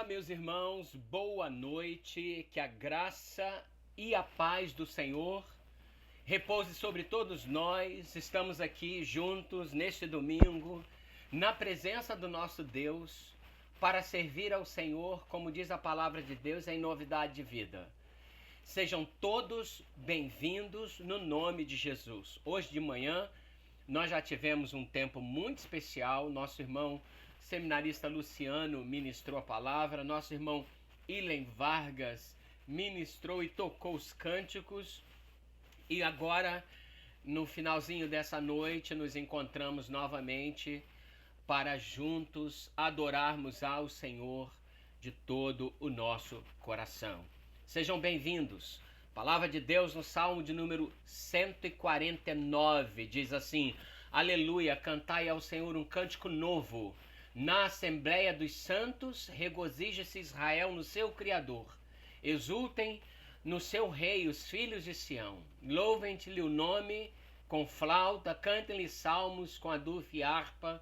meus irmãos, boa noite, que a graça e a paz do Senhor repouse sobre todos nós. Estamos aqui juntos neste domingo, na presença do nosso Deus, para servir ao Senhor, como diz a palavra de Deus, em novidade de vida. Sejam todos bem-vindos no nome de Jesus. Hoje de manhã nós já tivemos um tempo muito especial. Nosso irmão seminarista Luciano ministrou a palavra, nosso irmão Ilen Vargas ministrou e tocou os cânticos, e agora, no finalzinho dessa noite, nos encontramos novamente para juntos adorarmos ao Senhor de todo o nosso coração. Sejam bem-vindos. A palavra de Deus no Salmo de número 149 diz assim: Aleluia, cantai ao Senhor um cântico novo. Na Assembleia dos Santos, regozije-se Israel no seu Criador. Exultem no seu Rei os filhos de Sião. Louvem-te-lhe o nome com flauta, cantem-lhe salmos com adufo e harpa,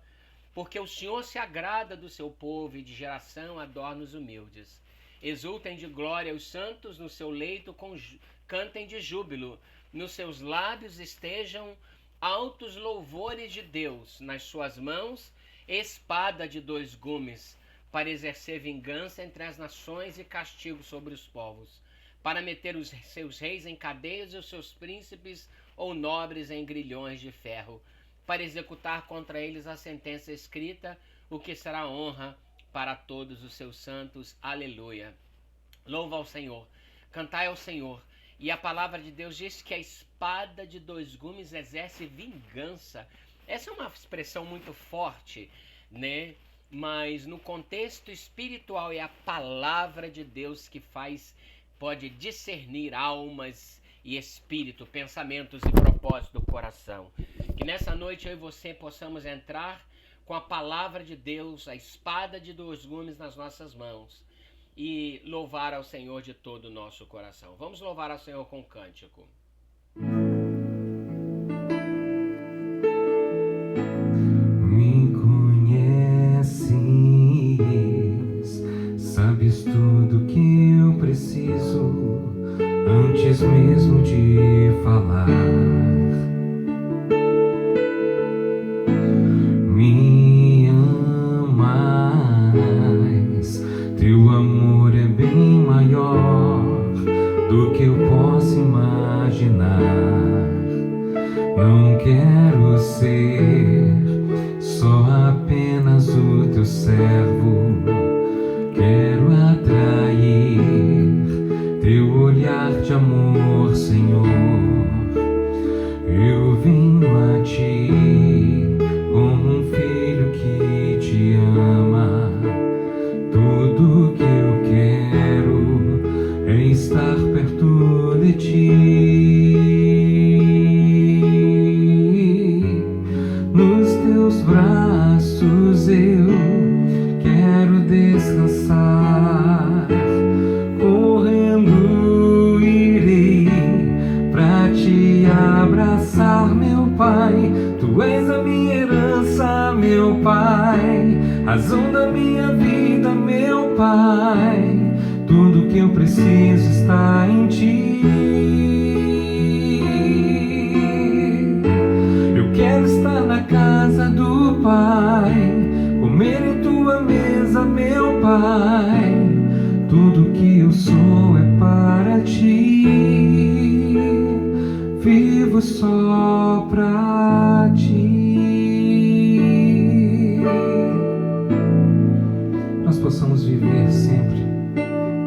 porque o Senhor se agrada do seu povo e de geração adorna os humildes. Exultem de glória os santos no seu leito, cantem de júbilo. Nos seus lábios estejam altos louvores de Deus, nas suas mãos espada de dois gumes, para exercer vingança entre as nações e castigo sobre os povos, para meter os seus reis em cadeias e os seus príncipes ou nobres em grilhões de ferro, para executar contra eles a sentença escrita, o que será honra para todos os seus santos. Aleluia. Louva ao Senhor, cantai ao Senhor. E a palavra de Deus diz que a espada de dois gumes exerce vingança. Essa é uma expressão muito forte, né? Mas no contexto espiritual é a palavra de Deus que pode discernir almas e espírito, pensamentos e propósitos do coração. Que nessa noite eu e você possamos entrar com a palavra de Deus, a espada de dois gumes nas nossas mãos, e louvar ao Senhor de todo o nosso coração. Vamos louvar ao Senhor com um cântico. Sabes tudo que eu preciso antes mesmo de falar. Me amas, teu amor é bem maior do que eu posso imaginar. Não quero ser só apenas o teu servo. Quero atrair teu olhar de amor, Senhor. Eu venho a ti como um filho que te ama. Tudo que eu quero é estar perto de ti. Nos teus braços eu quero descansar, correndo irei pra te abraçar, meu Pai. Tu és a minha herança, meu Pai, razão da minha vida, meu Pai. Tudo que eu preciso está em ti. Eu quero estar na casa do Pai, comer em tua mesa, meu Pai. Tudo que eu sou é para ti. Vivo só pra ti. Nós possamos viver sempre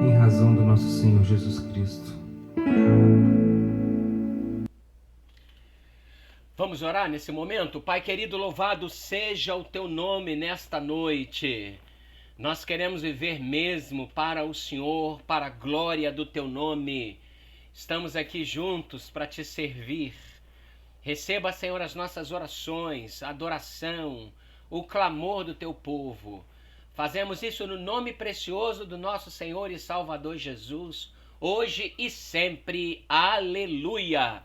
em razão do nosso Senhor Jesus Cristo. Vamos orar nesse momento? Pai querido, louvado seja o teu nome nesta noite. Nós queremos viver mesmo para o Senhor, para a glória do teu nome. Estamos aqui juntos para te servir. Receba, Senhor, as nossas orações, a adoração, o clamor do teu povo. Fazemos isso no nome precioso do nosso Senhor e Salvador Jesus, hoje e sempre. Aleluia!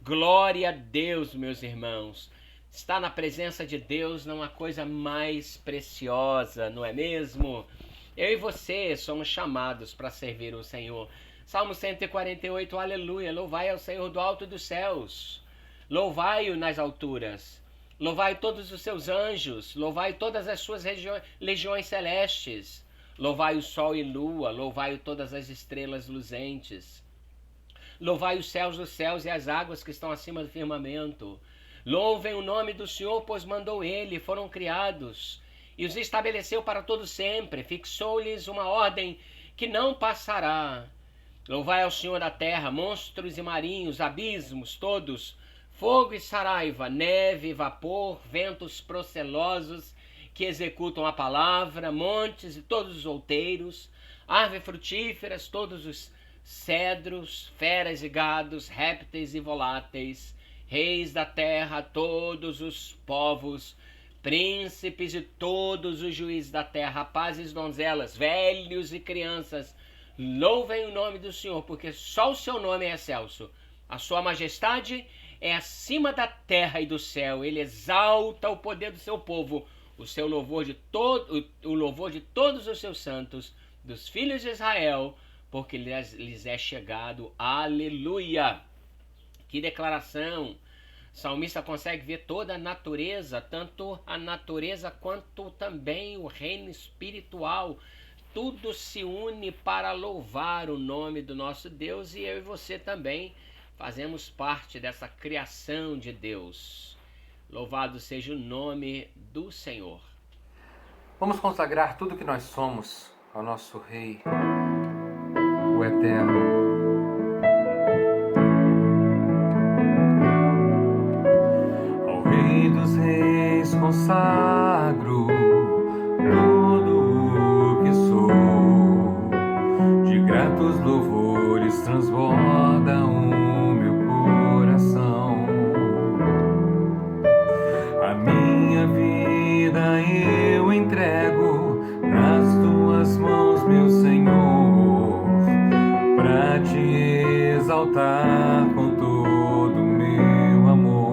Glória a Deus, meus irmãos. Estar na presença de Deus não é uma coisa mais preciosa, não é mesmo? Eu e você somos chamados para servir o Senhor. Salmo 148, aleluia. Louvai ao Senhor do alto dos céus. Louvai-o nas alturas. Louvai todos os seus anjos. Louvai todas as suas legiões celestes. Louvai o sol e lua. Louvai todas as estrelas luzentes. Louvai os céus dos céus e as águas que estão acima do firmamento. Louvem o nome do Senhor, pois mandou ele, foram criados, e os estabeleceu para todo sempre, fixou-lhes uma ordem que não passará. Louvai ao Senhor da terra, monstros e marinhos, abismos todos, fogo e saraiva, neve e vapor, ventos procelosos que executam a palavra, montes e todos os outeiros, árvores frutíferas, todos os cedros, feras e gados, répteis e voláteis, reis da terra, todos os povos, príncipes e todos os juízes da terra, rapazes e donzelas, velhos e crianças, louvem o nome do Senhor, porque só o seu nome é excelso. A sua majestade é acima da terra e do céu. Ele exalta o poder do seu povo, o louvor de todos os seus santos, dos filhos de Israel, porque lhes é chegado. Aleluia! Que declaração! O salmista consegue ver toda a natureza, tanto a natureza quanto também o reino espiritual. Tudo se une para louvar o nome do nosso Deus, e eu e você também fazemos parte dessa criação de Deus. Louvado seja o nome do Senhor. Vamos consagrar tudo que nós somos ao nosso Rei, o Eterno. Rei dos reis, consagro tudo o que sou, de gratos louvores transborda o meu coração. A minha vida eu entrego nas tuas mãos, meu Senhor, pra te exaltar com todo o meu amor.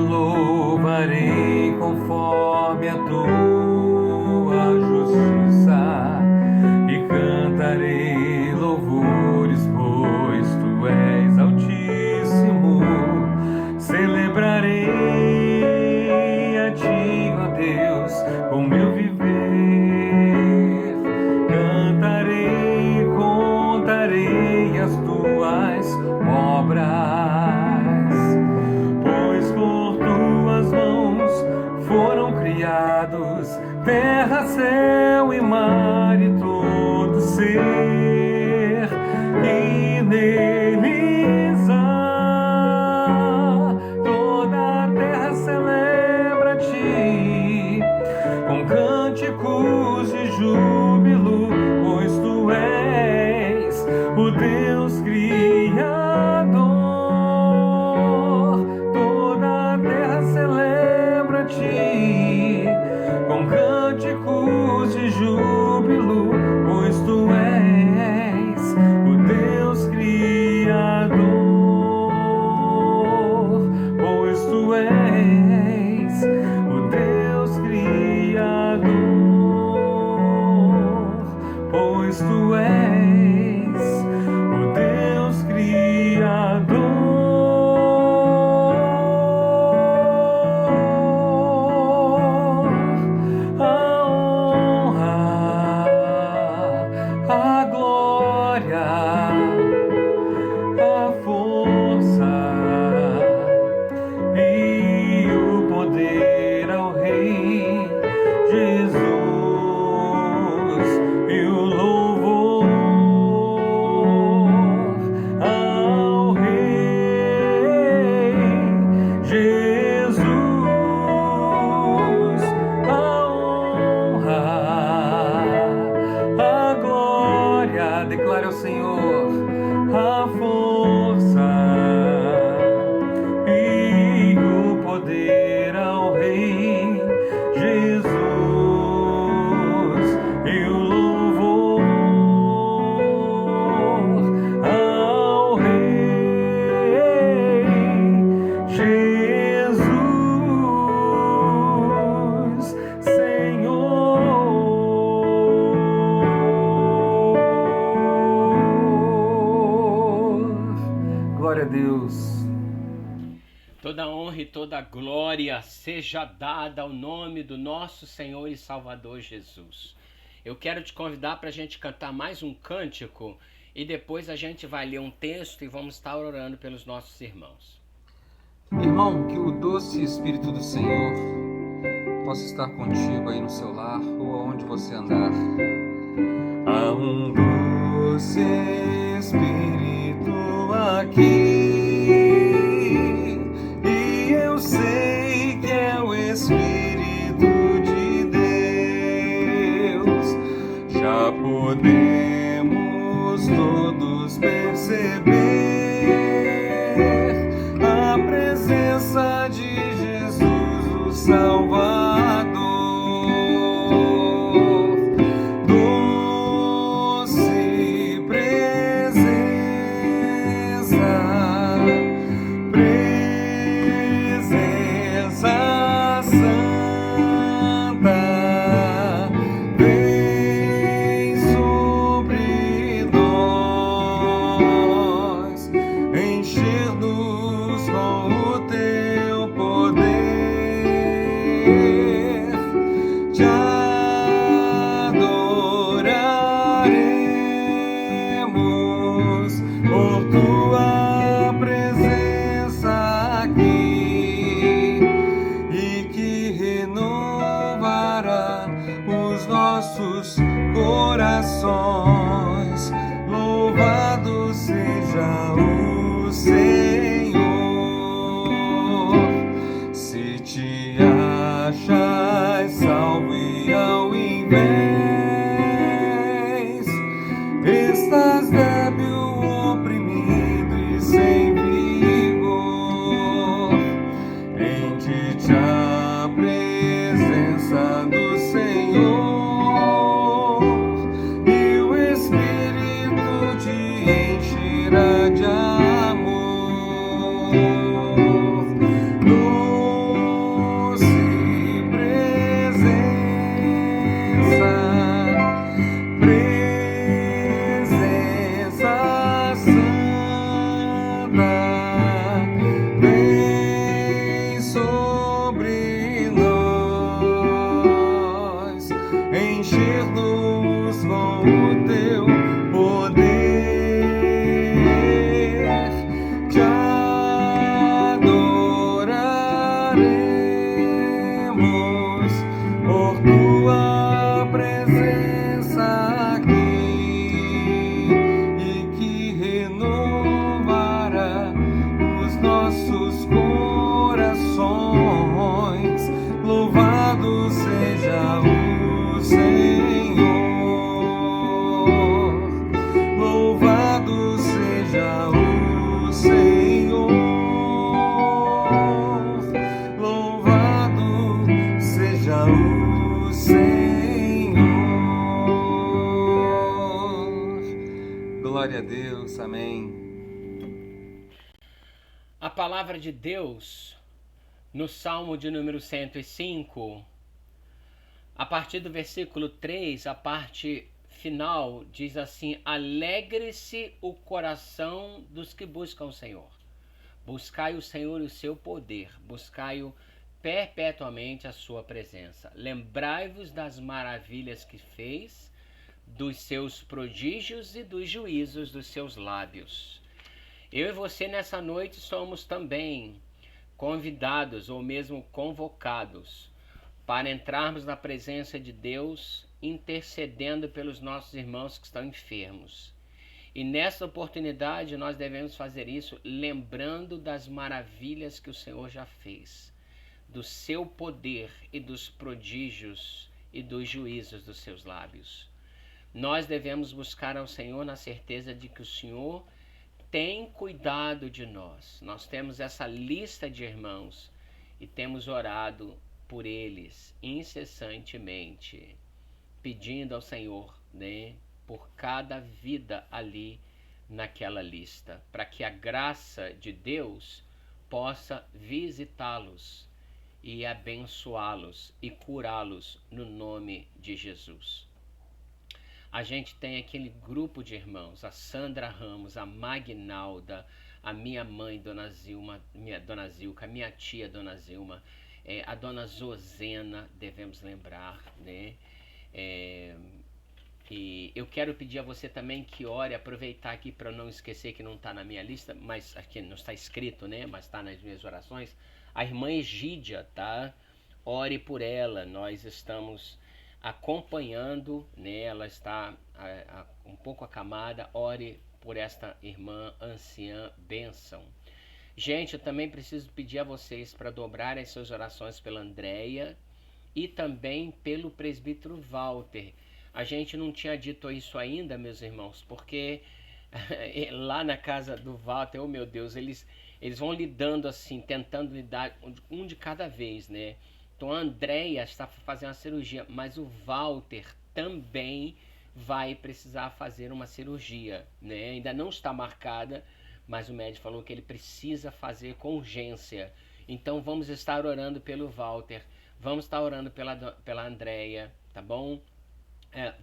Louvarei conforme a tua justiça e cantarei louvores, pois tu és altíssimo. Celebrarei a ti, ó Deus, com meu viver. Cantarei, contarei as tuas obras, pois por tuas mãos foram criados terra, céu e mar e todo ser que neles há. Toda a terra celebra a ti com cânticos de júbilo, pois tu és o Deus Criador. Celebra a ti com cânticos de júbilo, pois tu és o Deus Criador, pois tu és o Deus Criador, pois tu és o Deus Criador. Declare ao Senhor a força e o poder ao Rei Jesus. honra e toda a glória seja dada ao nome do nosso Senhor e Salvador Jesus. Eu quero te convidar para a gente cantar mais um cântico e depois a gente vai ler um texto e vamos estar orando pelos nossos irmãos. Irmão, que o doce Espírito do Senhor possa estar contigo aí no seu lar ou aonde você andar. Há um doce Espírito aqui e eu sei que é o Espírito de Deus. Já podemos todos perceber a presença de Jesus, o Salvador. Doce presença, presença santa, vem sobre nós, encher-nos com o teu poder, te adoraremos por tua presença aqui e que renovará os nossos corações. Louvado seja o Senhor. Se te achas salvo e ao invés estás débil, oprimido e sem vigor, rende-te à presença do Senhor e o Espírito te encherá de amor. Doce presença, presença santa, vem sobre nós, encher-nos com o teu poder, te adoraremos por tua presença aqui e que renovará os nossos corações. Louvado seja o Senhor. Louvado seja o Senhor. Louvado seja o Senhor. Glória a Deus, amém. A palavra de Deus, no Salmo de número 105, a partir do versículo 3, a parte final, diz assim: alegre-se o coração dos que buscam o Senhor. Buscai o Senhor e o seu poder, buscai-o perpetuamente a sua presença. Lembrai-vos das maravilhas que fez, dos seus prodígios e dos juízos dos seus lábios. Eu e você nessa noite somos também convidados ou mesmo convocados para entrarmos na presença de Deus, intercedendo pelos nossos irmãos que estão enfermos. E nessa oportunidade nós devemos fazer isso lembrando das maravilhas que o Senhor já fez, do seu poder e dos prodígios e dos juízos dos seus lábios. Nós devemos buscar ao Senhor na certeza de que o Senhor tem cuidado de nós. Nós temos essa lista de irmãos e temos orado por eles incessantemente, pedindo ao Senhor, por cada vida ali naquela lista, para que a graça de Deus possa visitá-los e abençoá-los e curá-los no nome de Jesus. A gente tem aquele grupo de irmãos, a Sandra Ramos, a Magnalda, a minha mãe, Dona Zilma, Dona Zilca, a minha tia, Dona Zilma, a Dona Zozena, devemos lembrar, né? E eu quero pedir a você também que ore, aproveitar aqui para não esquecer que não está na minha lista, mas aqui não está escrito, né? Mas está nas minhas orações. A irmã Egídia, tá? Ore por ela, nós estamos acompanhando, né? Ela está um pouco acamada, ore por esta irmã anciã, bênção. Gente, eu também preciso pedir a vocês para dobrarem as suas orações pela Andréia e também pelo presbítero Walter. A gente não tinha dito isso ainda, meus irmãos, porque lá na casa do Walter, oh meu Deus, eles vão lidando assim, tentando lidar um de cada vez, né? Então a Andréia está fazendo uma cirurgia, mas o Walter também vai precisar fazer uma cirurgia, né? Ainda não está marcada, mas o médico falou que ele precisa fazer com urgência. Então vamos estar orando pelo Walter, vamos estar orando pela Andréia, tá bom?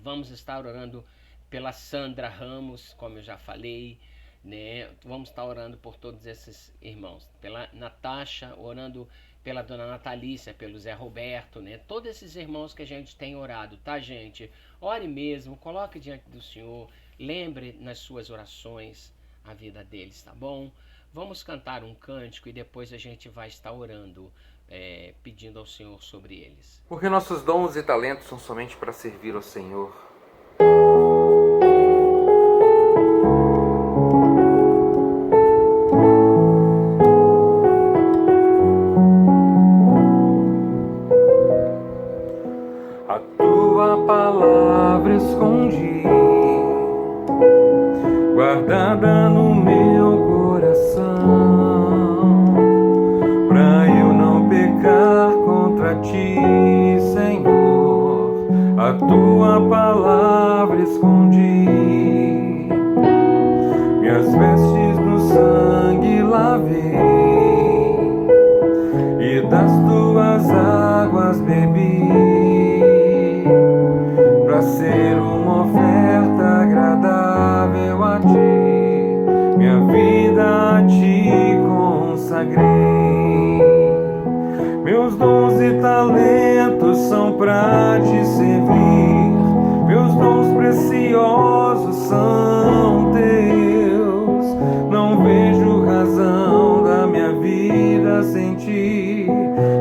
Vamos estar orando pela Sandra Ramos, como eu já falei, né? Vamos estar orando por todos esses irmãos, pela Natasha, orando pela Dona Natalícia, pelo Zé Roberto, né? Todos esses irmãos que a gente tem orado, tá, gente? Ore mesmo, coloque diante do Senhor, lembre nas suas orações a vida deles, tá bom? Vamos cantar um cântico e depois a gente vai estar orando, pedindo ao Senhor sobre eles. Porque nossos dons e talentos são somente para servir ao Senhor. A tua palavra escondi, guardada no meu coração, pra eu não pecar contra ti, Senhor. A tua palavra escondi, minhas vestes no sangue lavei, e das tuas águas bebi, pra ser uma oferta agradável a ti, minha vida a ti consagrei. Meus dons e talentos são pra te servir, meus dons preciosos são teus. Não vejo razão da minha vida sem ti,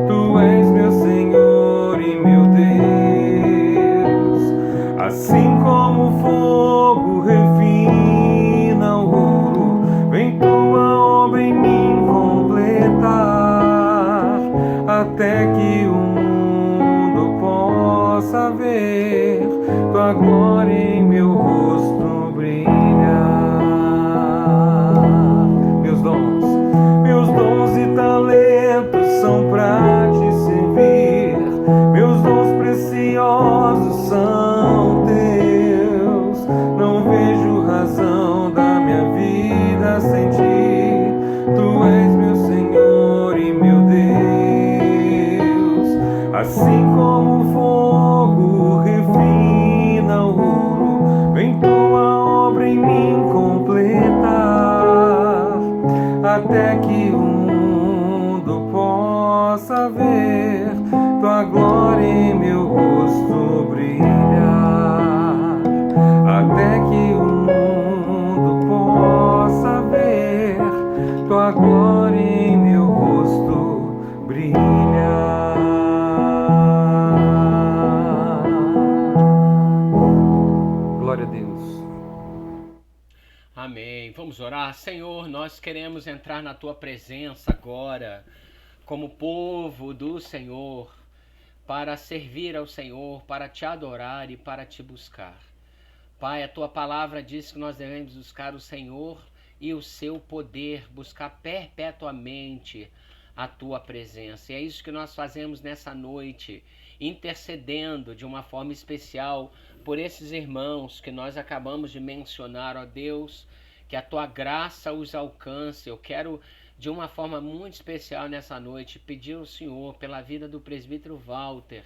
tu és meu Senhor e meu Deus. Assim como o fogo refina o ouro, vem tua obra em mim completar, até que o mundo possa ver tua glória em meu rosto brilhar. Meus dons e talentos são pra te servir, meus dons preciosos são teus. Não vejo razão da minha vida sem ti, tu és meu Senhor e meu Deus. Assim como o fogo refina o ouro, vem tua obra em mim completar, até que o mundo possa ver tua glória em meu rosto brilhar, até que o mundo possa ver tua glória em meu rosto brilhar. Glória a Deus. Amém. Vamos orar. Senhor, nós queremos entrar na tua presença agora, como povo do Senhor, para servir ao Senhor, para te adorar e para te buscar. Pai, a tua palavra diz que nós devemos buscar o Senhor e o seu poder, buscar perpetuamente a tua presença. E é isso que nós fazemos nessa noite, intercedendo de uma forma especial por esses irmãos que nós acabamos de mencionar, ó Deus, que a tua graça os alcance. Eu quero, de uma forma muito especial nessa noite, pedir ao Senhor pela vida do presbítero Walter,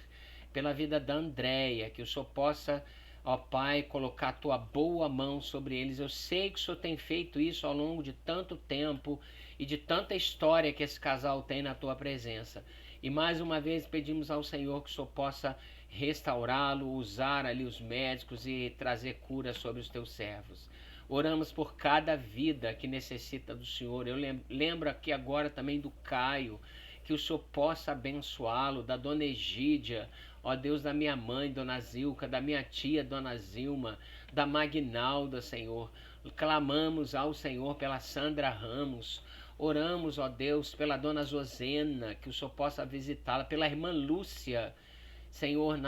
pela vida da Andréia, que o Senhor possa, ó Pai, colocar a tua boa mão sobre eles. Eu sei que o Senhor tem feito isso ao longo de tanto tempo e de tanta história que esse casal tem na tua presença. E mais uma vez pedimos ao Senhor que o Senhor possa restaurá-lo, usar ali os médicos e trazer cura sobre os teus servos. Oramos por cada vida que necessita do Senhor. Eu lembro aqui agora também do Caio, que o Senhor possa abençoá-lo, da dona Egídia, ó Deus, da minha mãe, dona Zilca, da minha tia, dona Zilma, da Magnalda, Senhor. Clamamos ao Senhor pela Sandra Ramos. Oramos, ó Deus, pela dona Zozena, que o Senhor possa visitá-la, pela irmã Lúcia, Senhor,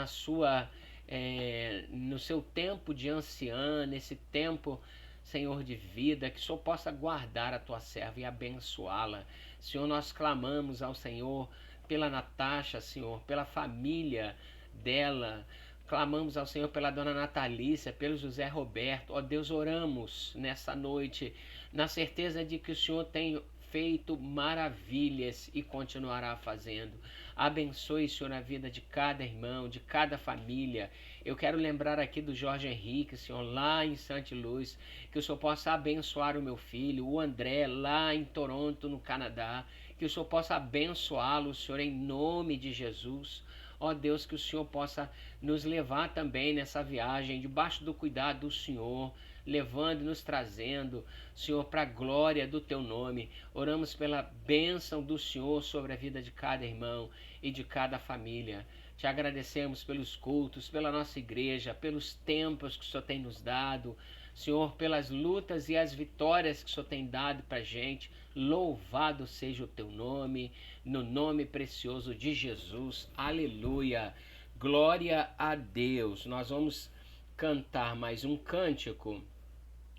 no seu tempo de anciã, nesse tempo, Senhor, de vida, que o Senhor possa guardar a tua serva e abençoá-la. Senhor, nós clamamos ao Senhor pela Natasha, Senhor, pela família dela. Clamamos ao Senhor pela dona Natalícia, pelo José Roberto. Ó Deus, oramos nessa noite, na certeza de que o Senhor tem feito maravilhas e continuará fazendo. Abençoe, Senhor, a vida de cada irmão, de cada família. Eu quero lembrar aqui do Jorge Henrique, Senhor, lá em Santa Luz, que o Senhor possa abençoar o meu filho, o André, lá em Toronto, no Canadá, que o Senhor possa abençoá-lo, Senhor, em nome de Jesus. Ó Deus, que o Senhor possa nos levar também nessa viagem, debaixo do cuidado do Senhor, levando e nos trazendo, Senhor, para a glória do teu nome. Oramos pela bênção do Senhor sobre a vida de cada irmão e de cada família. Te agradecemos pelos cultos, pela nossa igreja, pelos tempos que o Senhor tem nos dado, Senhor, pelas lutas e as vitórias que o Senhor tem dado para a gente. Louvado seja o teu nome, no nome precioso de Jesus. Aleluia. Glória a Deus. Nós vamos cantar mais um cântico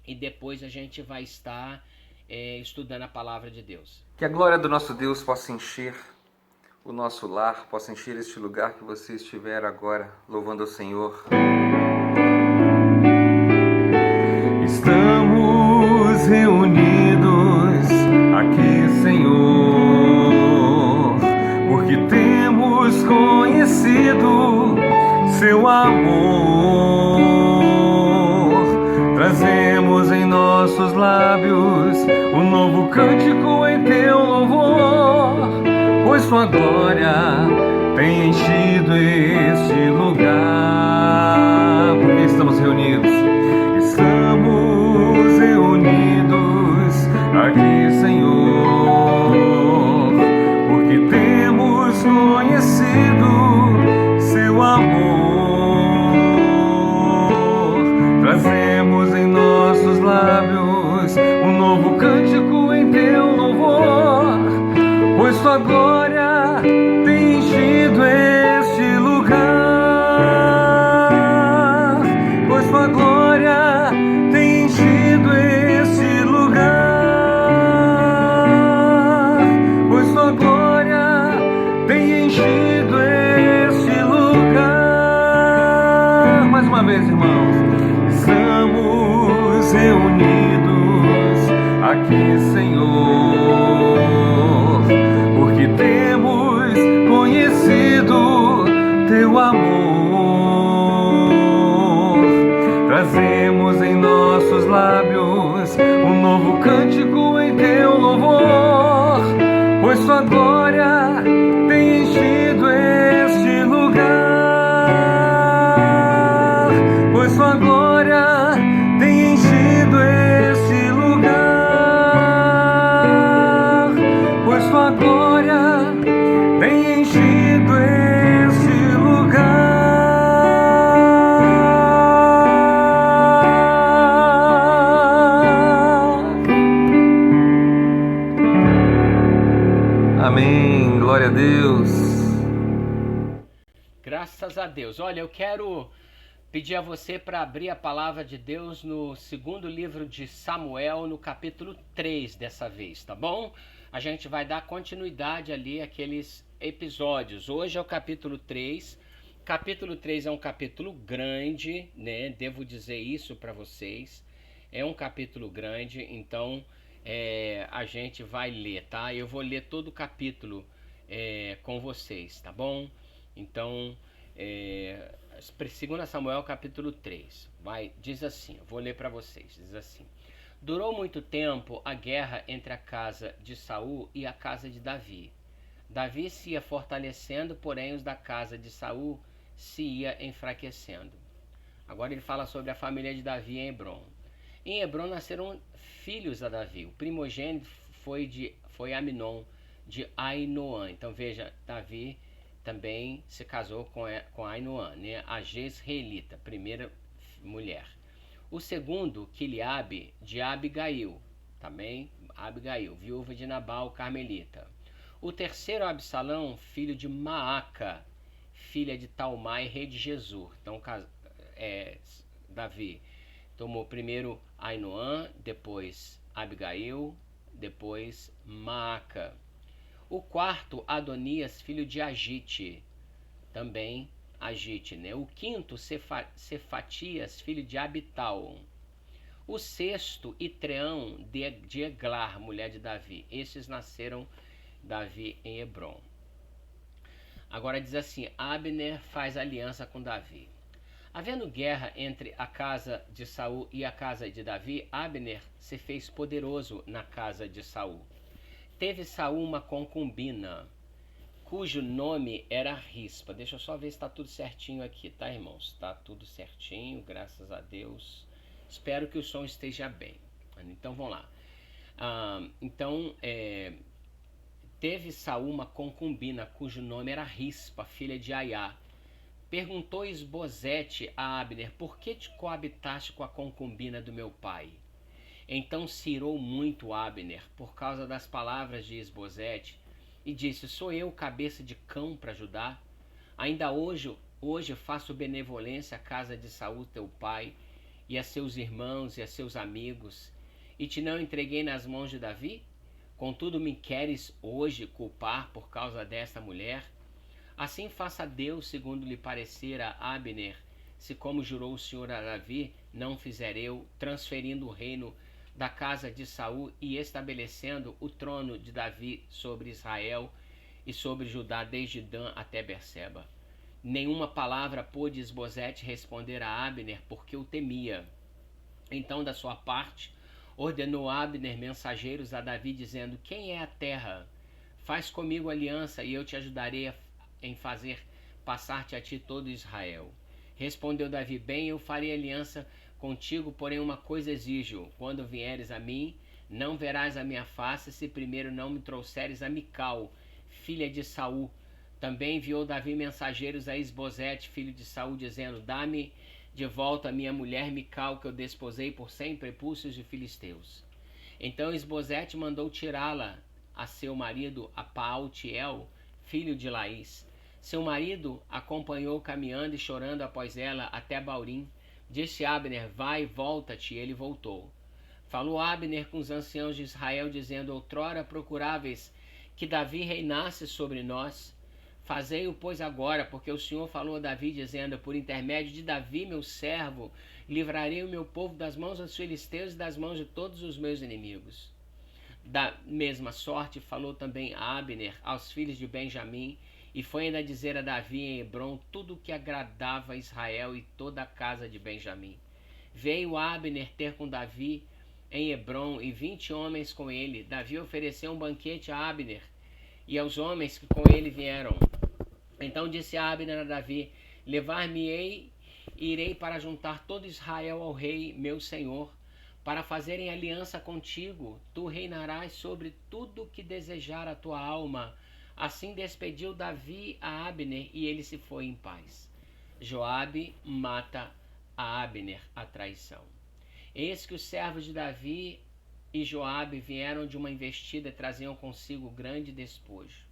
e depois a gente vai estar estudando a palavra de Deus. Que a glória do nosso Deus possa encher o nosso lar, possa encher este lugar que você estiver agora, louvando ao Senhor. Estamos reunidos aqui, Senhor, porque temos conhecido seu amor. Trazemos em nossos lábios um novo cântico em teu louvor, pois sua glória tem enchido este lugar. Porque estamos reunidos. Estamos reunidos aqui, Senhor, porque temos conhecido seu amor. Trazemos em nossos lábios um novo cântico em teu louvor, pois sua glória tem enchido este lugar. Pois sua glória tem enchido este lugar. Pois sua glória tem enchido este lugar. Mais uma vez, irmãos. Estamos reunidos aqui, Senhor, porque temos conhecido teu amor. Trazemos em nossos lábios um novo cântico em teu louvor, pois sua glória tem enchido este lugar. Pois sua glória tem enchido este lugar. Pois sua glória tem enchido este lugar. Amém. Glória a Deus. Graças a Deus. Olha, eu quero pedir a você para abrir a palavra de Deus no segundo livro de Samuel, no capítulo 3 dessa vez, tá bom? A gente vai dar continuidade ali àqueles episódios. Hoje é o capítulo 3. Capítulo 3 é um capítulo grande, né? Devo dizer isso para vocês. É um capítulo grande, então a gente vai ler, tá? Eu vou ler todo o capítulo com vocês, tá bom? Então, 2 Samuel capítulo 3. Diz assim, vou ler para vocês. Diz assim: Durou muito tempo a guerra entre a casa de Saul e a casa de Davi. Davi se ia fortalecendo, porém os da casa de Saul se ia enfraquecendo. Agora ele fala sobre a família de Davi em Hebron. Em Hebron nasceram filhos a Davi. O primogênito foi Aminon de Ainoã. Então veja, Davi também se casou com Ainoã, né? A Jezreelita, primeira mulher. O segundo, Quiliabe, de Abigail, também Abigail, viúva de Nabal, carmelita. O terceiro, Absalão, filho de Maaca, filha de Talmai, rei de Gesur. Então, Davi tomou primeiro Ainoã, depois Abigail, depois Maaca. O quarto, Adonias, filho de Agite, também Agite, né? O quinto, Cefatias, filho de Abital. O sexto, Itreão, de Eglar, mulher de Davi. Esses nasceram Davi em Hebron. Agora diz assim, Abner faz aliança com Davi. Havendo guerra entre a casa de Saul e a casa de Davi, Abner se fez poderoso na casa de Saul. Teve Saul uma concubina, cujo nome era Rispa. Deixa eu só ver se está tudo certinho aqui, tá, irmãos? Está tudo certinho, graças a Deus. Espero que o som esteja bem. Então, vamos lá. Teve Saul uma concubina, cujo nome era Rispa, filha de Aiá. Perguntou Esbozete a Abner, por que te coabitaste com a concubina do meu pai? Então se irou muito Abner, por causa das palavras de Esbozete, e disse, sou eu cabeça de cão para Judá? Ainda hoje faço benevolência à casa de Saul teu pai, e a seus irmãos e a seus amigos, e te não entreguei nas mãos de Davi? Contudo me queres hoje culpar por causa desta mulher? Assim faça Deus segundo lhe parecer a Abner, se como jurou o Senhor a Davi, não fizer eu, transferindo o reino da casa de Saul e estabelecendo o trono de Davi sobre Israel e sobre Judá desde Dan até Berseba. Nenhuma palavra pôde Esbozete responder a Abner, porque o temia. Então, da sua parte, ordenou Abner mensageiros a Davi, dizendo, quem é a terra? Faz comigo aliança e eu te ajudarei em fazer passar-te a ti todo Israel. Respondeu Davi, bem, eu farei aliança contigo, porém uma coisa exijo, quando vieres a mim, não verás a minha face, se primeiro não me trouxeres a Mical, filha de Saul. Também enviou Davi mensageiros a Esbozete, filho de Saul, dizendo, dá-me de volta a minha mulher Mical, que eu desposei por 100 prepúcios de filisteus. Então Esbozete mandou tirá-la a seu marido, a Paltiel, filho de Laís. Seu marido acompanhou caminhando e chorando após ela até Baurim. Disse Abner, vai, volta-te, e ele voltou. Falou Abner com os anciãos de Israel, dizendo, outrora procuráveis que Davi reinasse sobre nós. Fazei-o, pois, agora, porque o Senhor falou a Davi, dizendo, por intermédio de Davi, meu servo, livrarei o meu povo das mãos dos filisteus e das mãos de todos os meus inimigos. Da mesma sorte falou também Abner aos filhos de Benjamim, e foi ainda dizer a Davi em Hebron tudo o que agradava a Israel e toda a casa de Benjamim. Veio Abner ter com Davi em Hebron e 20 homens com ele. Davi ofereceu um banquete a Abner e aos homens que com ele vieram. Então disse Abner a Davi, levar-me-ei e irei para juntar todo Israel ao rei, meu senhor, para fazerem aliança contigo. Tu reinarás sobre tudo que desejar a tua alma. Assim despediu Davi a Abner e ele se foi em paz. Joabe mata a Abner, a traição. Eis que os servos de Davi e Joabe vieram de uma investida e traziam consigo grande despojo.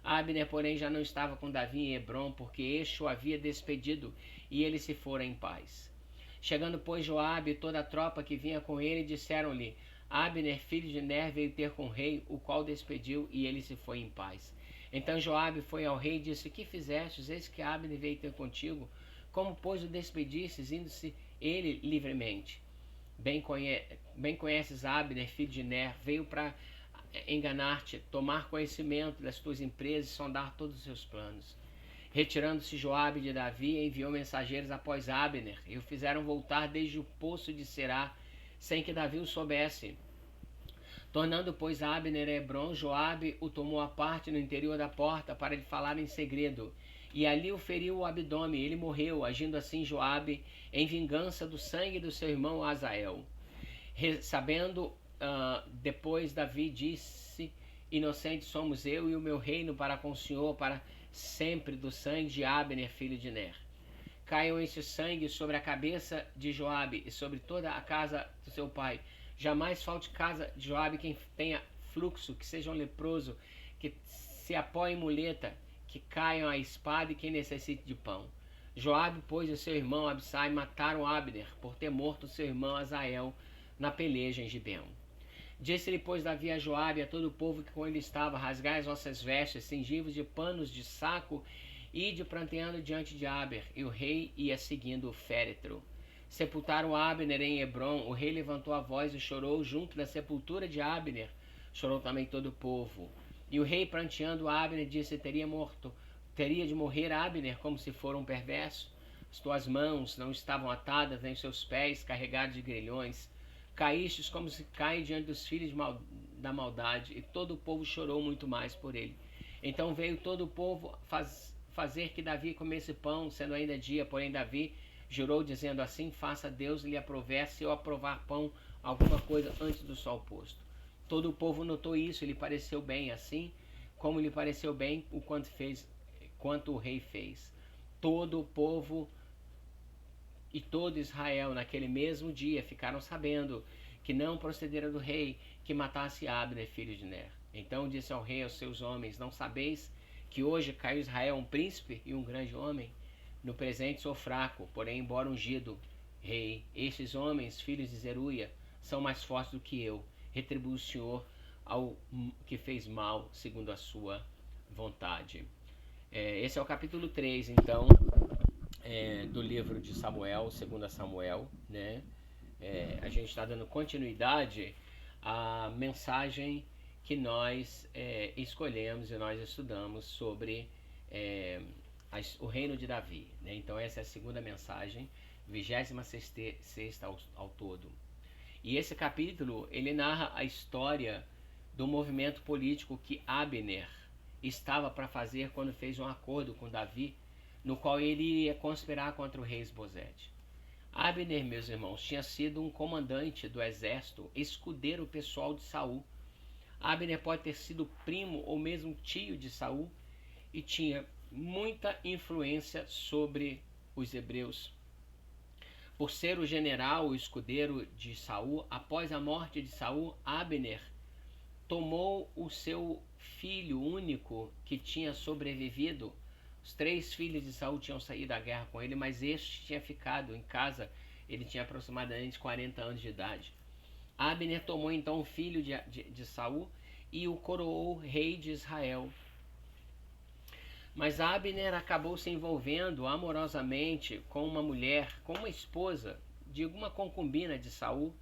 Abner, porém, já não estava com Davi em Hebron, porque este o havia despedido e ele se fora em paz. Chegando, pois, Joabe e toda a tropa que vinha com ele, disseram-lhe, Abner, filho de Ner, veio ter com o rei, o qual despediu, e ele se foi em paz. Então Joabe foi ao rei e disse, que fizestes? Eis que Abner veio ter contigo. Como, pois, o despedistes, indo-se ele livremente? Bem conheces Abner, filho de Ner, veio para enganar-te, tomar conhecimento das tuas empresas e sondar todos os seus planos. Retirando-se Joabe de Davi, enviou mensageiros após Abner, e o fizeram voltar desde o poço de Será, sem que Davi o soubesse. Tornando, pois, Abner a Hebrom, Joabe o tomou à parte no interior da porta para lhe falar em segredo, e ali o feriu o abdômen, ele morreu, agindo assim Joabe em vingança do sangue do seu irmão Azael. Sabendo, depois Davi disse: inocente somos eu e o meu reino para com o Senhor, para sempre do sangue de Abner, filho de Ner. Caiam esse sangue sobre a cabeça de Joabe e sobre toda a casa do seu pai. Jamais falte casa de Joabe quem tenha fluxo, que seja um leproso, que se apoie em muleta, que caiam a espada e quem necessite de pão. Joabe, pois, e seu irmão Abissai mataram Abner, por ter morto seu irmão Azael na peleja em Gibeão. Disse-lhe, pois, Davi a Joabe e a todo o povo que com ele estava: rasgai as vossas vestes, cingivos de panos de saco, e de pranteando diante de Abner. E o rei ia seguindo o féretro. Sepultaram Abner em Hebrom. O rei levantou a voz e chorou junto da sepultura de Abner. Chorou também todo o povo. E o rei, pranteando Abner, disse: teria de morrer Abner como se for um perverso. As tuas mãos não estavam atadas, nem os seus pés carregados de grilhões. Caístes como se cai diante dos filhos da maldade. E todo o povo chorou muito mais por ele. Então veio todo o povo fazer que Davi comesse pão, sendo ainda dia. Porém Davi jurou, dizendo: assim faça Deus lhe aprover, se eu aprovar pão, alguma coisa antes do sol posto. Todo o povo notou isso, e lhe pareceu bem, assim como lhe pareceu bem o quanto o rei fez. Todo o povo e todo Israel naquele mesmo dia ficaram sabendo que não procedera do rei que matasse Abner, filho de Ner. Então disse ao rei aos seus homens: não sabeis que hoje caiu Israel um príncipe e um grande homem? No presente sou fraco, porém embora ungido rei, estes homens, filhos de Zeruia, são mais fortes do que eu. Retribui o Senhor ao que fez mal segundo a sua vontade. Esse é o capítulo 3, então, do livro de Samuel, 2 Samuel, né? A gente está dando continuidade à mensagem que nós escolhemos e nós estudamos sobre o reino de Davi, né? Então essa é a segunda mensagem, 26ª ao todo. E esse capítulo, ele narra a história do movimento político que Abner estava para fazer quando fez um acordo com Davi, no qual ele ia conspirar contra o rei Isbosete. Abner, meus irmãos, tinha sido um comandante do exército, escudeiro pessoal de Saul. Abner pode ter sido primo ou mesmo tio de Saul e tinha muita influência sobre os hebreus. Por ser o general, o escudeiro de Saul, após a morte de Saul, Abner tomou o seu filho único que tinha sobrevivido. Os 3 filhos de Saul tinham saído da guerra com ele, mas este tinha ficado em casa. Ele tinha aproximadamente 40 anos de idade. Abner tomou então o filho de Saul e o coroou rei de Israel. Mas Abner acabou se envolvendo amorosamente com uma mulher, com uma esposa de uma concubina de Saul.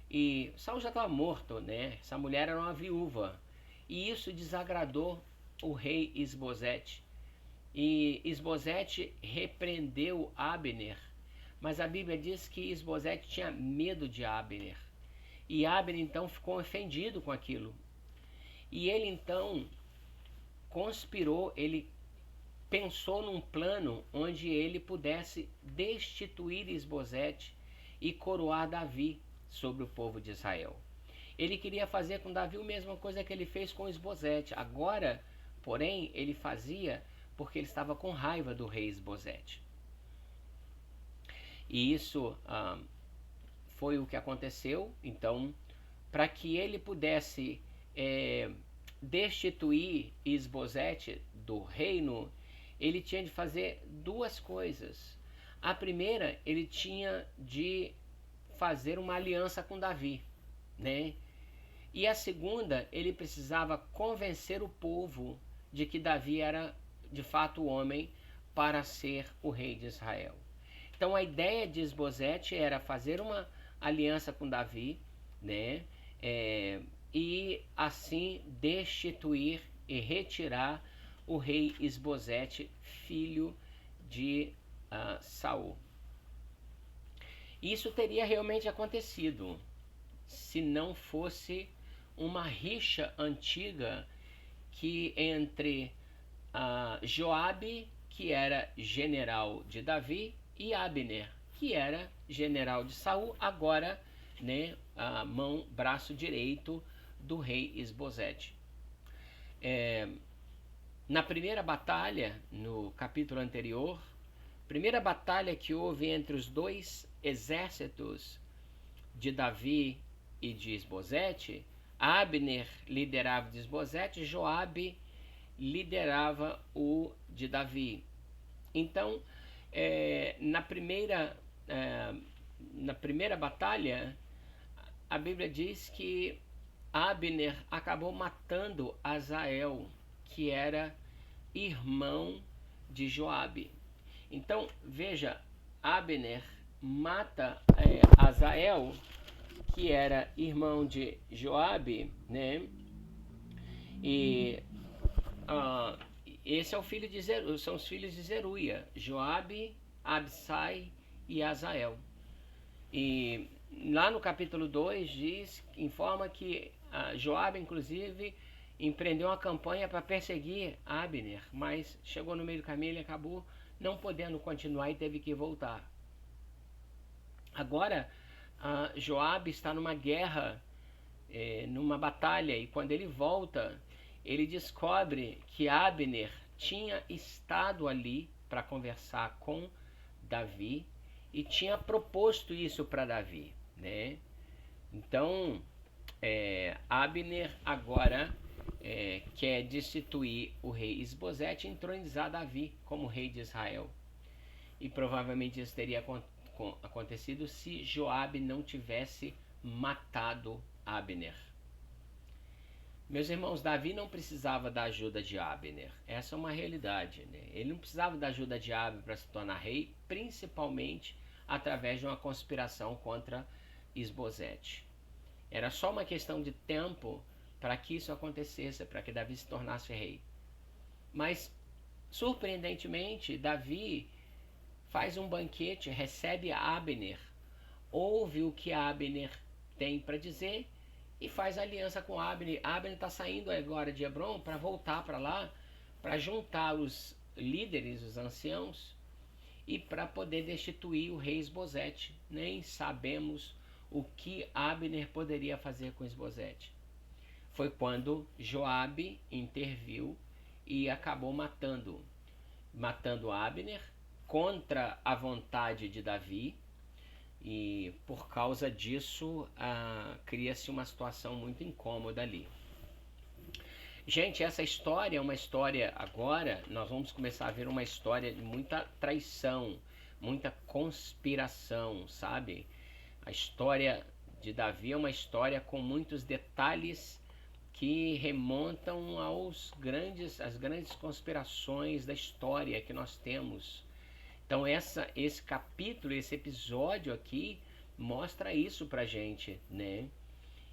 E Saul já estava morto, né? Essa mulher era uma viúva. E isso desagradou o rei Isbosete. E Isbosete repreendeu Abner. Mas a Bíblia diz que Isbosete tinha medo de Abner. E Abner então ficou ofendido com aquilo. E ele então conspirou, ele pensou num plano onde ele pudesse destituir Isbosete e coroar Davi sobre o povo de Israel. Ele queria fazer com Davi a mesma coisa que ele fez com Isbosete. Agora, porém, ele fazia porque ele estava com raiva do rei Isbosete. E isso foi o que aconteceu. Então, para que ele pudesse destituir Isbosete do reino, ele tinha de fazer 2 coisas. A primeira, ele tinha de fazer uma aliança com Davi, né? E a segunda, ele precisava convencer o povo de que Davi era de fato o homem para ser o rei de Israel. Então a ideia de Isbosete era fazer uma aliança com Davi, né? E assim destituir e retirar o rei Isbosete, filho de Saul. Isso teria realmente acontecido se não fosse uma rixa antiga que entre Joabe, que era general de Davi, e Abner, que era general de Saul, agora, né, braço direito do rei Isbosete. Na primeira batalha, no capítulo anterior, primeira batalha que houve entre os dois exércitos de Davi e de Isbosete, Abner liderava de Isbosete, Joabe liderava o de Davi. Então, na primeira batalha, a Bíblia diz que Abner acabou matando Asael, que era irmão de Joabe. Então, veja, Abner mata Asael, que era irmão de Joabe, né? E esse é o filho de Zeruia, são os filhos de Zeruia, Joabe, Absai e Asael. E lá no capítulo 2 informa que Joabe, inclusive, empreendeu uma campanha para perseguir Abner, mas chegou no meio do caminho e acabou não podendo continuar e teve que voltar. Agora, Joabe está numa guerra, numa batalha, e quando ele volta, ele descobre que Abner tinha estado ali para conversar com Davi e tinha proposto isso para Davi, né? Então, Abner agora quer destituir o rei Isbosete e entronizar Davi como rei de Israel. E provavelmente isso teria acontecido se Joabe não tivesse matado Abner. Meus irmãos, Davi não precisava da ajuda de Abner. Essa é uma realidade, né? Ele não precisava da ajuda de Abner para se tornar rei, principalmente através de uma conspiração contra Isbosete. Era só uma questão de tempo para que isso acontecesse, para que Davi se tornasse rei. Mas, surpreendentemente, Davi faz um banquete, recebe Abner, ouve o que Abner tem para dizer e faz aliança com Abner. Abner está saindo agora de Hebrom para voltar para lá, para juntar os líderes, os anciãos, e para poder destituir o rei Isbosete. Nem sabemos o que Abner poderia fazer com Isbosete. Foi quando Joabe interviu e acabou matando Abner contra a vontade de Davi, e por causa disso cria-se uma situação muito incômoda ali. Gente, essa história é uma história, agora nós vamos começar a ver uma história de muita traição, muita conspiração, sabe? A história de Davi é uma história com muitos detalhes que remontam às grandes conspirações da história que nós temos. Então esse capítulo, esse episódio aqui mostra isso pra gente, né?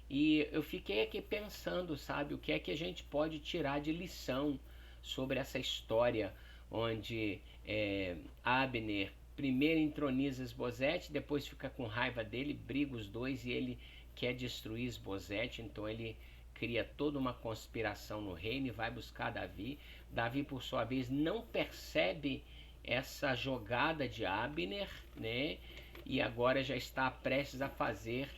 E eu fiquei aqui pensando, sabe, o que é que a gente pode tirar de lição sobre essa história, onde Abner primeiro entroniza Isbosete, depois fica com raiva dele, briga os dois e ele quer destruir Isbosete, então ele cria toda uma conspiração no reino e vai buscar Davi. Davi, por sua vez, não percebe essa jogada de Abner, né? E agora já está prestes a fazer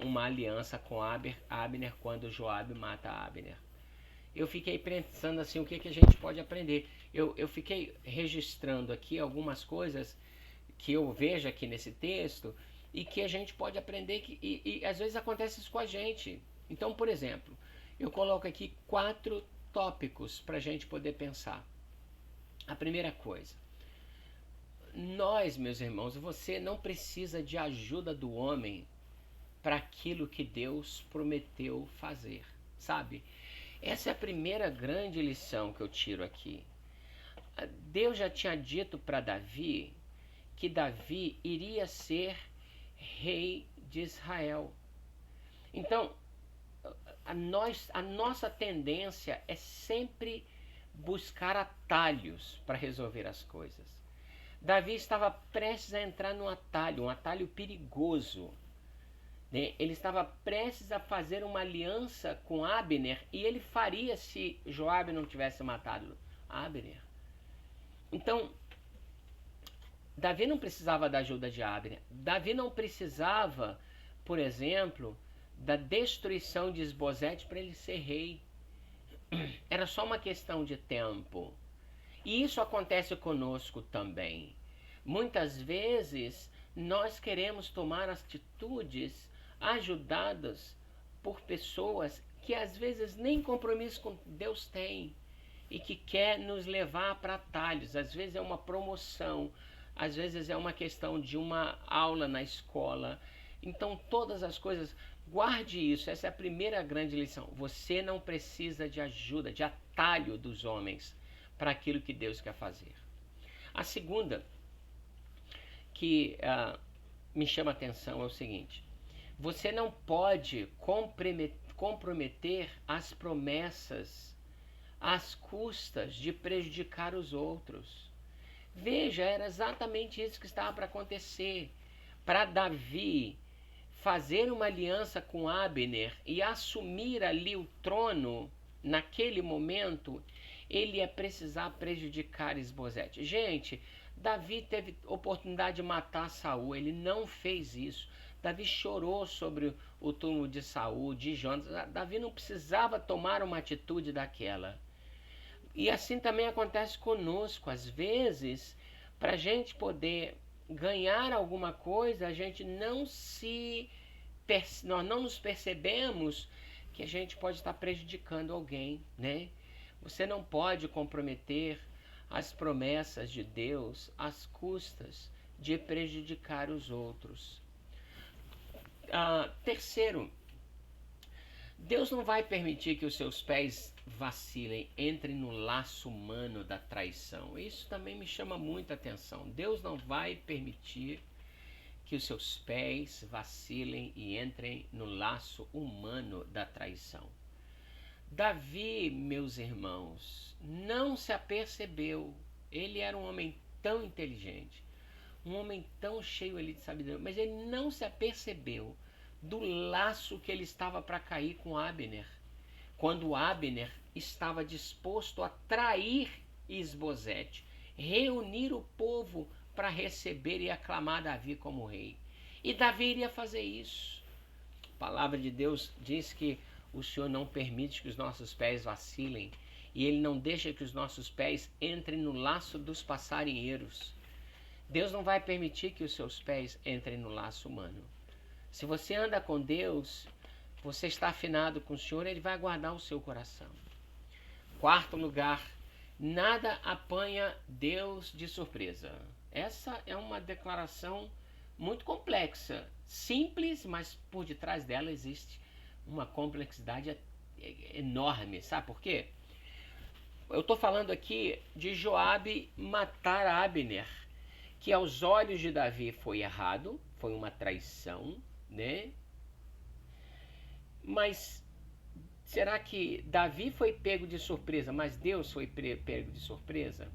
uma aliança com Abner quando Joabe mata Abner. Eu fiquei pensando assim, o que a gente pode aprender? Eu fiquei registrando aqui algumas coisas que eu vejo aqui nesse texto e que a gente pode aprender, e às vezes acontece isso com a gente. Então, por exemplo, eu coloco aqui 4 tópicos para a gente poder pensar. A primeira coisa, nós, meus irmãos, você não precisa de ajuda do homem para aquilo que Deus prometeu fazer, sabe? Essa é a primeira grande lição que eu tiro aqui. Deus já tinha dito para Davi que Davi iria ser rei de Israel. Então, a nossa tendência é sempre buscar atalhos para resolver as coisas. Davi estava prestes a entrar num atalho, um atalho perigoso. Ele estava prestes a fazer uma aliança com Abner, e ele faria se Joabe não tivesse matado Abner. Então, Davi não precisava da ajuda de Abner. Davi não precisava, por exemplo, da destruição de Isbosete para ele ser rei. Era só uma questão de tempo. E isso acontece conosco também. Muitas vezes nós queremos tomar atitudes ajudadas por pessoas que às vezes nem compromisso com Deus têm e que quer nos levar para atalhos. Às vezes é uma promoção, às vezes é uma questão de uma aula na escola. Então todas as coisas, guarde isso, essa é a primeira grande lição. Você não precisa de ajuda, de atalho dos homens para aquilo que Deus quer fazer. A segunda que me chama a atenção é o seguinte: você não pode comprometer as promessas às custas de prejudicar os outros. Veja, era exatamente isso que estava para acontecer. Para Davi fazer uma aliança com Abner e assumir ali o trono naquele momento, ele ia precisar prejudicar Isbosete. Gente, Davi teve oportunidade de matar Saul, ele não fez isso. Davi chorou sobre o túmulo de Saul, de Jonas. Davi não precisava tomar uma atitude daquela. E assim também acontece conosco. Às vezes, para a gente poder ganhar alguma coisa, nós não nos percebemos que a gente pode estar prejudicando alguém, né? Você não pode comprometer as promessas de Deus às custas de prejudicar os outros. Terceiro, Deus não vai permitir que os seus pés vacilem, entrem no laço humano da traição. Isso também me chama muita atenção. Deus não vai permitir que os seus pés vacilem e entrem no laço humano da traição. Davi, meus irmãos, não se apercebeu. Ele era um homem tão inteligente, um homem tão cheio ali de sabedoria, mas ele não se apercebeu do laço que ele estava para cair com Abner, quando Abner estava disposto a trair Isbosete, reunir o povo para receber e aclamar Davi como rei. E Davi iria fazer isso. A palavra de Deus diz que o Senhor não permite que os nossos pés vacilem, e Ele não deixa que os nossos pés entrem no laço dos passarinheiros. Deus não vai permitir que os seus pés entrem no laço humano. Se você anda com Deus, você está afinado com o Senhor, Ele vai guardar o seu coração. Quarto lugar, nada apanha Deus de surpresa. Essa é uma declaração muito complexa, simples, mas por detrás dela existe uma complexidade enorme. Sabe por quê? Eu estou falando aqui de Joabe matar Abner, que aos olhos de Davi foi errado, foi uma traição, né? Mas será que Davi foi pego de surpresa, mas Deus foi pego de surpresa?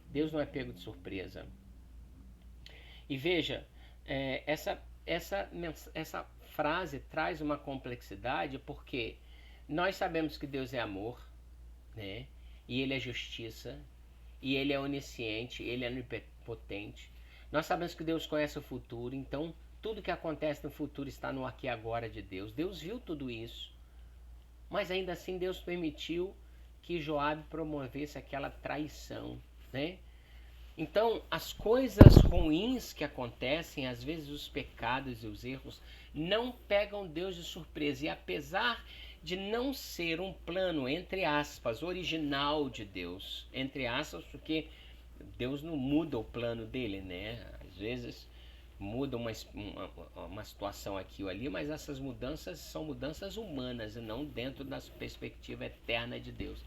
Deus não é pego de surpresa. E veja, essa frase traz uma complexidade, porque nós sabemos que Deus é amor, né? E Ele é justiça, e Ele é onisciente, Ele é onipotente. Nós sabemos que Deus conhece o futuro, então tudo que acontece no futuro está no aqui e agora de Deus. Deus viu tudo isso, mas ainda assim Deus permitiu que Joabe promovesse aquela traição, né? Então, as coisas ruins que acontecem, às vezes os pecados e os erros, não pegam Deus de surpresa. E apesar de não ser um plano, entre aspas, original de Deus, entre aspas, porque Deus não muda o plano dele, né? Às vezes muda uma situação aqui ou ali, mas essas mudanças são mudanças humanas e não dentro da perspectiva eterna de Deus.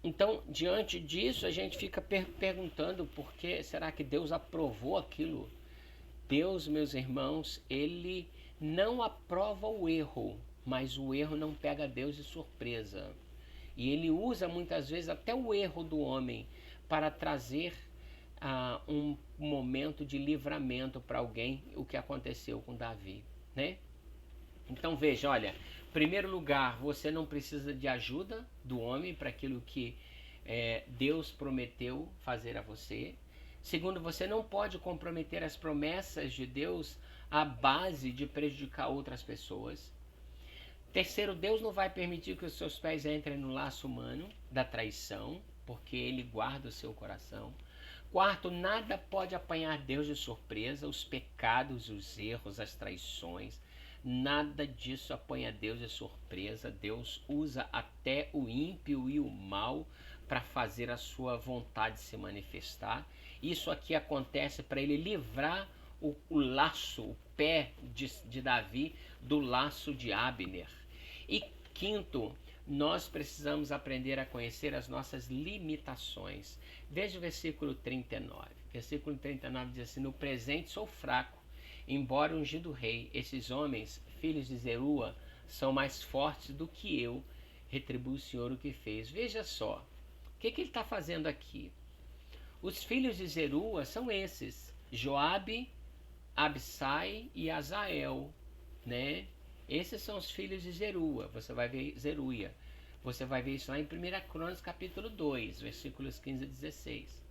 Então, diante disso, a gente fica perguntando por que será que Deus aprovou aquilo? Deus, meus irmãos, Ele não aprova o erro, mas o erro não pega Deus de surpresa. E ele usa muitas vezes até o erro do homem para trazer um momento de livramento para alguém, o que aconteceu com Davi, né? Então veja, olha, em primeiro lugar, você não precisa de ajuda do homem para aquilo que Deus prometeu fazer a você. Segundo, você não pode comprometer as promessas de Deus à base de prejudicar outras pessoas. Terceiro, Deus não vai permitir que os seus pés entrem no laço humano da traição, porque Ele guarda o seu coração. Quarto, nada pode apanhar Deus de surpresa, os pecados, os erros, as traições. Nada disso apanha Deus de surpresa. Deus usa até o ímpio e o mal para fazer a sua vontade se manifestar. Isso aqui acontece para Ele livrar o laço, o pé de Davi do laço de Abner. E quinto, nós precisamos aprender a conhecer as nossas limitações. Veja o versículo 39. Versículo 39 diz assim: no presente sou fraco, embora ungido rei. Esses homens, filhos de Zerua, são mais fortes do que eu. Retribui o Senhor o que fez. Veja só, o que ele está fazendo aqui? Os filhos de Zerua são esses: Joabe, Abissai e Azael, né? Esses são os filhos de Zerua. Você vai ver Zeruia. Você vai ver isso lá em 1 Crônicas, capítulo 2, versículos 15 a 16.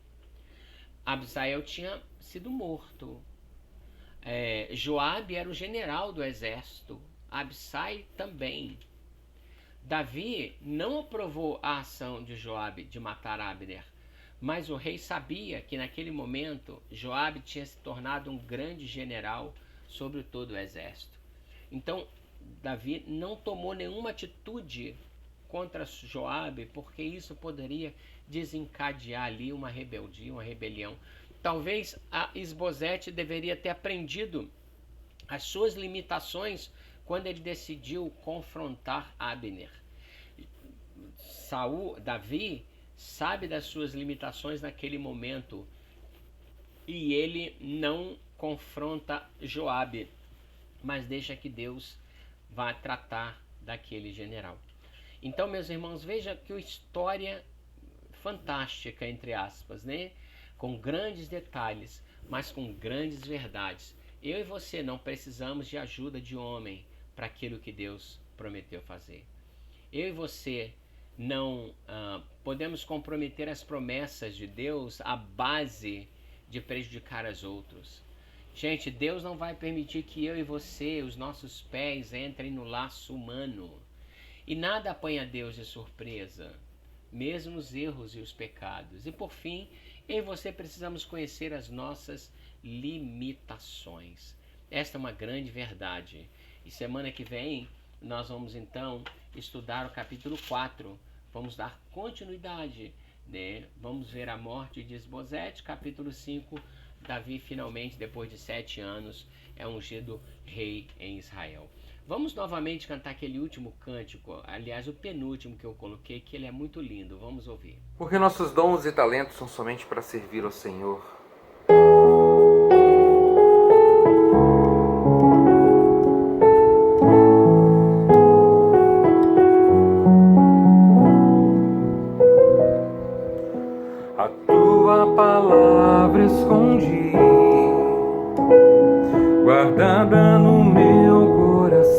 Absael tinha sido morto. Joabe era o general do exército. Abissai também. Davi não aprovou a ação de Joabe de matar Abner, mas o rei sabia que naquele momento Joabe tinha se tornado um grande general sobre todo o exército. Então Davi não tomou nenhuma atitude contra Joabe, porque isso poderia desencadear ali uma rebeldia, uma rebelião. Talvez a Isbosete deveria ter aprendido as suas limitações quando ele decidiu confrontar Abner. Davi sabe das suas limitações naquele momento e ele não confronta Joabe, mas deixa que Deus vá tratar daquele general. Então, meus irmãos, veja que história fantástica, entre aspas, né? Com grandes detalhes, mas com grandes verdades. Eu e você não precisamos de ajuda de homem para aquilo que Deus prometeu fazer. Eu e você não podemos comprometer as promessas de Deus à base de prejudicar os outros. Gente, Deus não vai permitir que eu e você, os nossos pés, entrem no laço humano. E nada apanha Deus de surpresa, mesmo os erros e os pecados. E por fim, eu e você precisamos conhecer as nossas limitações. Esta é uma grande verdade. E semana que vem, nós vamos então estudar o capítulo 4. Vamos dar continuidade, né? Vamos ver a morte de Isbosete, capítulo 5. Davi finalmente, depois de 7 anos, é ungido rei em Israel. Vamos novamente cantar aquele último cântico, aliás, o penúltimo que eu coloquei, que ele é muito lindo. Vamos ouvir. Porque nossos dons e talentos são somente para servir ao Senhor. A tua palavra escondi, guardada no meu coração,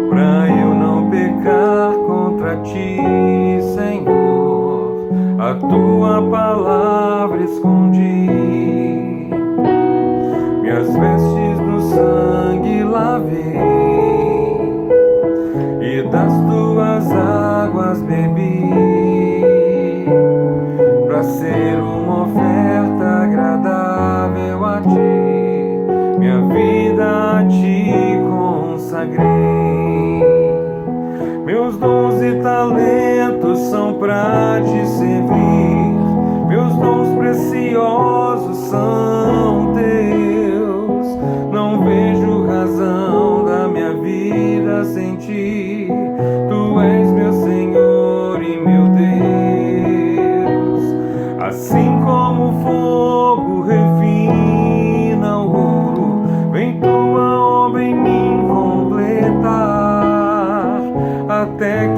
pra eu não pecar contra ti, Senhor. A tua palavra escondi, minhas vestes no sangue lavei, e das tuas águas bebi, pra ser uma oferta agradável a ti, minha vida a ti consagrei. Meus dons e talentos são pra te servir, meus dons preciosos são teus. Não vejo razão da minha vida sem ti, tu és meu Senhor e meu Deus. Assim como o fogo refina o ouro, vem tua obra em mim completar, até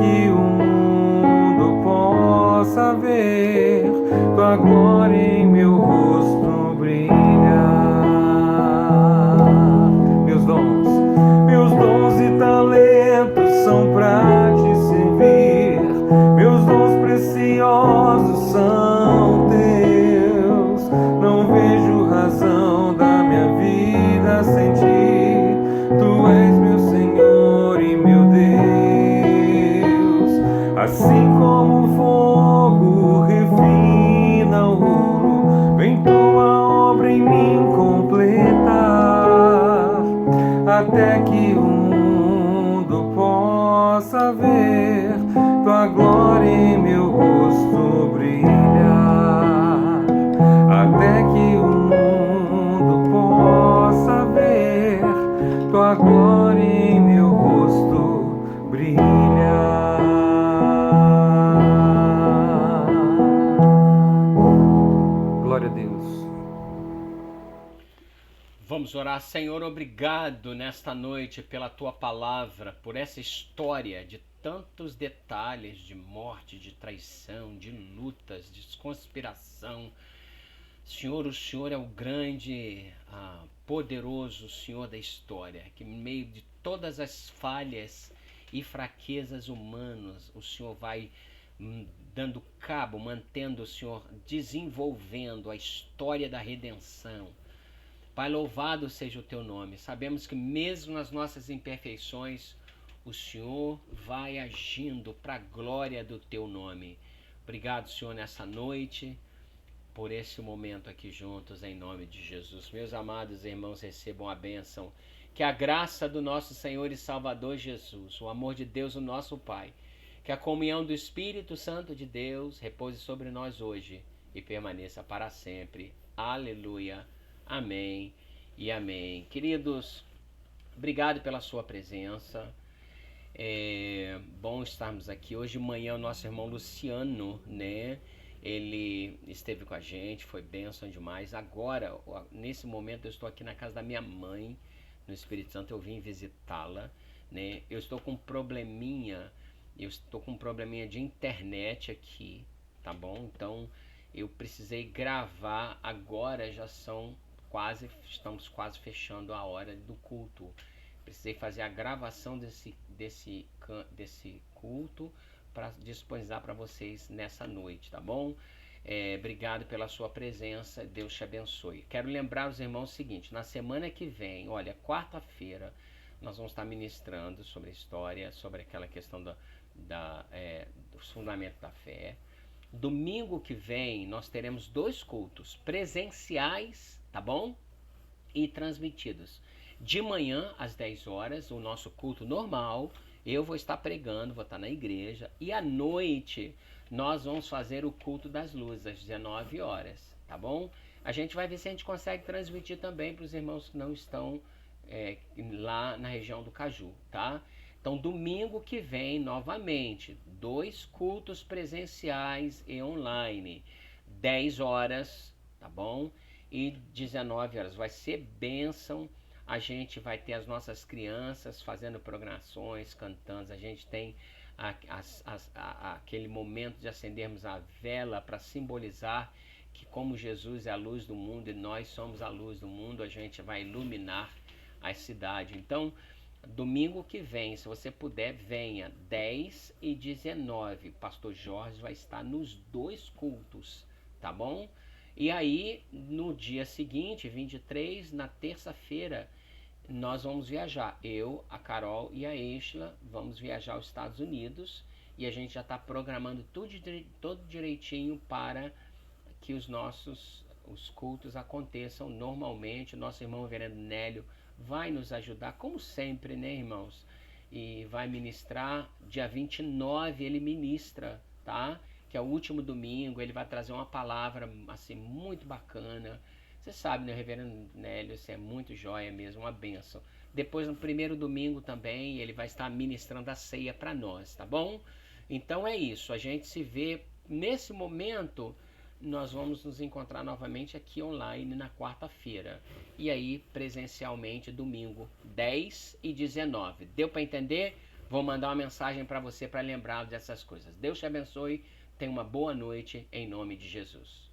até que o mundo possa ver tua glória em meu rosto brilhar, até que o mundo possa ver tua glória em meu rosto brilhar. Glória a Deus. Vamos orar. Senhor, obrigado nesta noite pela tua palavra, por essa história de tantos detalhes de morte, de traição, de lutas, de conspiração. Senhor, o Senhor é o grande, poderoso Senhor da história, que no meio de todas as falhas e fraquezas humanas, o Senhor vai dando cabo, mantendo o Senhor, desenvolvendo a história da redenção. Pai, louvado seja o teu nome. Sabemos que mesmo nas nossas imperfeições, o Senhor vai agindo para a glória do teu nome. Obrigado, Senhor, nessa noite, por esse momento aqui juntos, em nome de Jesus. Meus amados irmãos, recebam a bênção. Que a graça do nosso Senhor e Salvador Jesus, o amor de Deus, o nosso Pai, que a comunhão do Espírito Santo de Deus repouse sobre nós hoje e permaneça para sempre. Aleluia. Amém e amém. Queridos, obrigado pela sua presença. É bom estarmos aqui. Hoje de manhã o nosso irmão Luciano, né? Ele esteve com a gente, foi bênção demais. Agora, nesse momento, eu estou aqui na casa da minha mãe, no Espírito Santo. Eu vim visitá-la, né? Eu estou com um probleminha de internet aqui, tá bom? Então, eu precisei gravar. Agora estamos quase fechando a hora do culto. Precisei fazer a gravação desse culto para disponibilizar para vocês nessa noite, tá bom? Obrigado pela sua presença, Deus te abençoe. Quero lembrar os irmãos o seguinte: na semana que vem, olha, quarta-feira, nós vamos estar ministrando sobre a história, sobre aquela questão dos fundamentos da fé. Domingo que vem nós teremos 2 cultos presenciais, tá bom? E transmitidos. De manhã às 10 horas, o nosso culto normal, eu vou estar pregando, vou estar na igreja. E à noite nós vamos fazer o culto das luzes, às 19 horas, tá bom? A gente vai ver se a gente consegue transmitir também para os irmãos que não estão lá na região do Caju, tá? Então, domingo que vem, novamente, 2 cultos presenciais e online. 10 horas, tá bom? E 19 horas. Vai ser bênção. A gente vai ter as nossas crianças fazendo programações, cantando. A gente tem aquele momento de acendermos a vela para simbolizar que, como Jesus é a luz do mundo e nós somos a luz do mundo, a gente vai iluminar a cidade. Então, domingo que vem, se você puder, venha, 10 e 19. Pastor Jorge vai estar nos 2 cultos, tá bom? E aí, no dia seguinte, 23, na terça-feira, nós vamos viajar. Eu, a Carol e a Estela vamos viajar aos Estados Unidos e a gente já está programando tudo direitinho para que os cultos aconteçam normalmente. Nosso irmão Reverendo Nélio vai nos ajudar, como sempre, né, irmãos? E vai ministrar. Dia 29 ele ministra, tá? Que é o último domingo. Ele vai trazer uma palavra, assim, muito bacana. Você sabe, né, Reverendo Nélio? Você é muito joia mesmo, uma bênção. Depois, no primeiro domingo também, ele vai estar ministrando a ceia para nós, tá bom? Então é isso. A gente se vê nesse momento. Nós vamos nos encontrar novamente aqui online na quarta-feira. E aí, presencialmente, domingo, 10 e 19. Deu para entender? Vou mandar uma mensagem para você para lembrar dessas coisas. Deus te abençoe. Tenha uma boa noite, em nome de Jesus.